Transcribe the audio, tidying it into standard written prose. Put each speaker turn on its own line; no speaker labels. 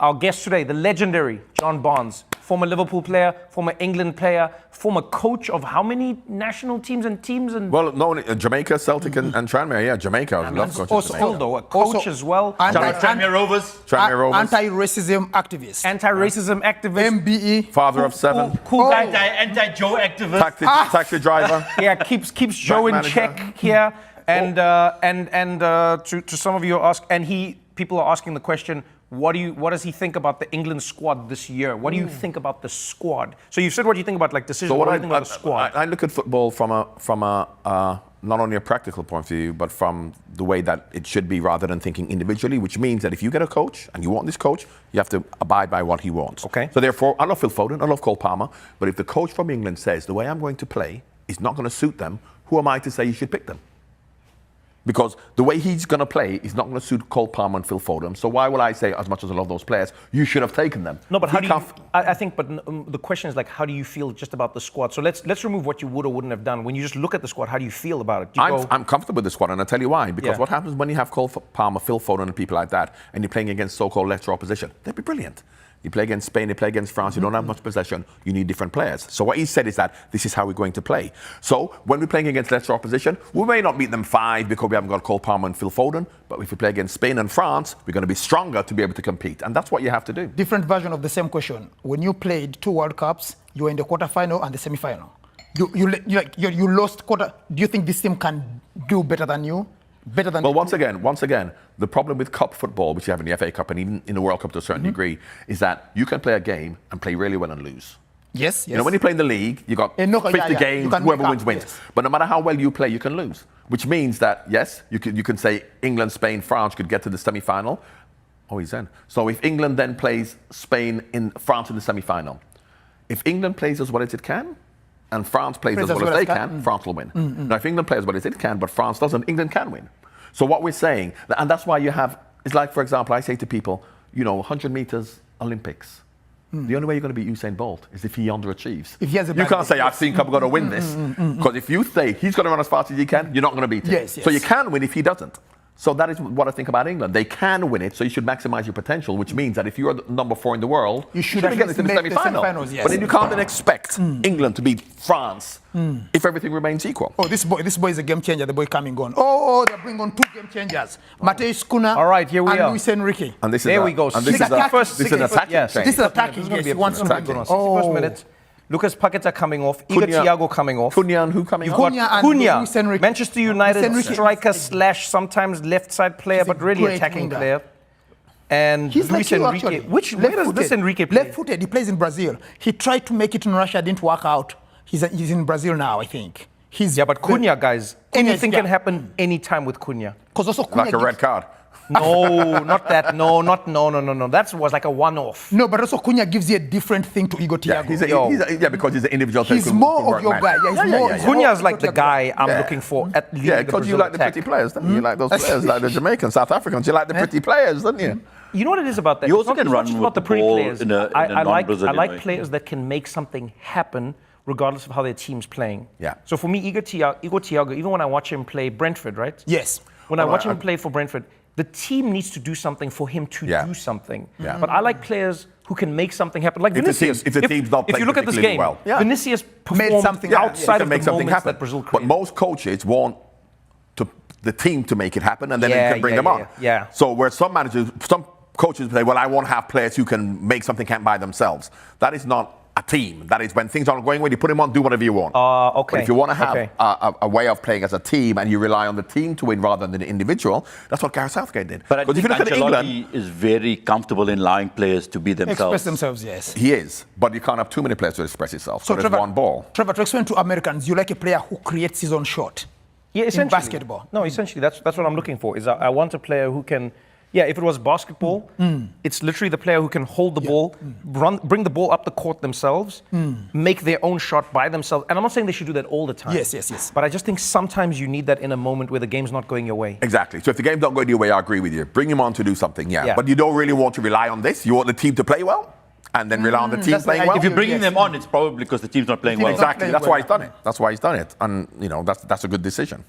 our guest today, the legendary John Barnes, former Liverpool player, former England player, former coach of how many national teams and teams? And
well, no, Jamaica, Celtic, and Tranmere. Yeah, Jamaica. I love coaching
also,
Jamaica.
though, a coach as well.
Tranmere Rovers.
Tranmere Rovers.
Anti-racism activist.
Anti-racism activist.
MBE.
Father of 7.
Cool guy.
Anti-Joe activist.
Taxi driver.
Yeah, keeps Joe in check here. And to some of you ask, people are asking the question, what does he think about the England squad this year? What do you think about the squad? So you said what you think about decisions.
So
what do you think about the squad?
I look at football from a not only a practical point of view, but from the way that it should be rather than thinking individually, which means that if you get a coach and you want this coach, you have to abide by what he wants.
Okay.
So therefore, I love Phil Foden, I love Cole Palmer, but if the coach from England says the way I'm going to play is not going to suit them, who am I to say you should pick them? Because the way he's going to play is not going to suit Cole Palmer and Phil Foden. So why will I say, as much as I love those players, you should have taken them?
No, but how do you? I think, but the question is like, how do you feel just about the squad? So let's remove what you would or wouldn't have done. When you just look at the squad, how do you feel about it?
I'm comfortable with the squad, and I'll tell you why. Because what happens when you have Cole Palmer, Phil Foden, and people like that, and you're playing against so-called lesser opposition? They'd be brilliant. You play against Spain, you play against France, you don't have much possession, you need different players. So what he said is that this is how we're going to play. So when we're playing against lesser opposition, we may not beat them 5 because we haven't got Cole Palmer and Phil Foden, but if we play against Spain and France, we're going to be stronger to be able to compete. And that's what you have to do.
Different version of the same question. When you played 2 World Cups, you were in the quarterfinal and the semi-final. You lost quarter. Do you think this team can do better than you? Well,
once again, the problem with cup football, which you have in the FA Cup and even in the World Cup to a certain degree, is that you can play a game and play really well and lose.
Yes.
You know, when you play in the league, you got 50 games, whoever wins, wins. Yes. But no matter how well you play, you can lose. Which means that, yes, you can say England, Spain, France could get to the semi-final. Oh, he's in. So if England then plays France in the semi-final, if England plays as well as it can, and France plays as well as they can, France will win. Now, if England plays as well as it can, but France doesn't, England can win. So what we're saying, and that's why you have, it's like, for example, I say to people, 100 meters Olympics. The only way you're going to beat Usain Bolt is if he underachieves.
If he has
you can't say, I think I'm going to win this. Because if you say he's going to run as fast as he can, you're not going to beat him.
Yes.
So you can win if he doesn't. So that is what I think about England. They can win it, so you should maximize your potential, which means that if you're number 4 in the world, you should get into the semi-final.
Yes.
But then you can't then expect England to beat France if everything remains equal.
Oh, this boy is a game changer. The boy coming on. Oh, they're bringing on 2 game changers. Mateus Cunha.
All right, here we are.
Luis Enrique.
And this is
there we go.
And this is an attacking change.
This is attacking.
Yes,
He wants to bring on.
61st minute. Lucas Paqueta coming off. Igor Thiago coming off.
Cunha and who coming off?
Cunha,
Manchester United striker / sometimes left side player, but really attacking player. And
he's
Luis
like
Enrique. Where does this Enrique play?
Left-footed. He plays in Brazil. He tried to make it in Russia, didn't work out. He's in Brazil now, I think.
But Cunha, guys, anything can happen anytime with Cunha.
Because also Cunha
like a red card.
No, not that. No. That was like a one-off.
No, but also Cunha gives you a different thing to Igor Thiago.
Because he's an individual.
He's more of your guy.
Cunha is like the guy I'm looking for at least.
Yeah, because you like the pretty players, don't you? You like those players, like the Jamaicans, South Africans. You like the pretty players, don't you?
You know what it is about that?
You also can run
about the pretty players.
I
like players that can make something happen regardless of how their team's playing.
Yeah.
So for me, Igor Thiago, even when I watch him play Brentford, right?
Yes.
When I watch him play for Brentford, the team needs to do something for him to do something.
Yeah.
But I like players who can make something happen. Like Vinicius.
If the team's not playing,
if you look at this game,
well.
Vinicius performed something outside of the moments that Brazil created.
But most coaches want the team to make it happen, and then they can bring them on.
Yeah.
So where some coaches say, well, I want to have players who can make something happen by themselves. That is not a team. That is when things aren't going well, you put them on, do whatever you want.
Okay.
But if you want to have a way of playing as a team and you rely on the team to win rather than the individual, that's what Gareth Southgate did.
But I think Ancelotti is very comfortable in allowing players to be themselves.
Express themselves, yes.
He is, but you can't have too many players to express himself. So there's one ball.
Trevor, to explain to Americans, you like a player who creates his own shot.
Yeah, essentially.
In basketball.
No, essentially, that's what I'm looking for. I want a player who can. Yeah, if it was basketball, it's literally the player who can hold the ball, bring the ball up the court themselves, make their own shot by themselves. And I'm not saying they should do that all the time.
Yes.
But I just think sometimes you need that in a moment where the game's not going your way.
Exactly. So if the game's not going your way, I agree with you. Bring him on to do something, yeah. But you don't really want to rely on this. You want the team to play well, and then rely on the team playing well.
If you're bringing them on, it's probably because the team's not playing well.
Exactly. That's why he's done it. And, that's a good decision.